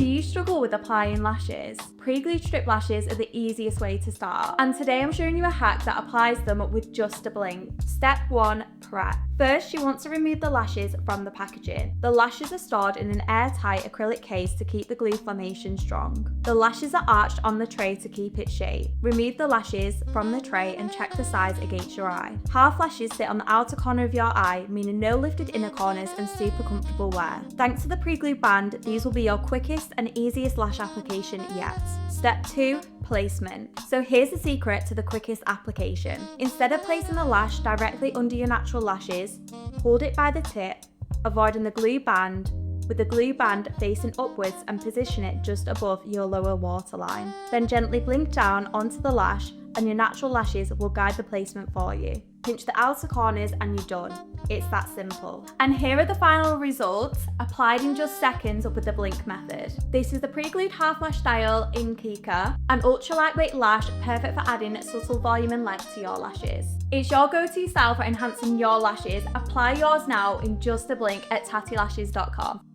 Do you struggle with applying lashes? Pre-glued strip lashes are the easiest way to start, and today I'm showing you a hack that applies them with just a blink. Step 1, prep. First, you want to remove the lashes from the packaging. The lashes are stored in an airtight acrylic case to keep the glue formation strong. The lashes are arched on the tray to keep its shape. Remove the lashes from the tray and check the size against your eye. Half lashes sit on the outer corner of your eye, meaning no lifted inner corners and super comfortable wear. Thanks to the pre-glue band, these will be your quickest and easiest lash application yet. Step 2, placement. So here's the secret to the quickest application. Instead of placing the lash directly under your natural lashes, hold it by the tip, avoiding the glue band, with the glue band facing upwards, and position it just above your lower waterline. Then gently blink down onto the lash and your natural lashes will guide the placement for you. Pinch the outer corners and you're done. It's that simple. And here are the final results, applied in just seconds with the blink method. This is the pre-glued half lash style in Kika, an ultra lightweight lash perfect for adding subtle volume and length to your lashes. It's your go-to style for enhancing your lashes. Apply yours now in just a blink at tattilashes.com.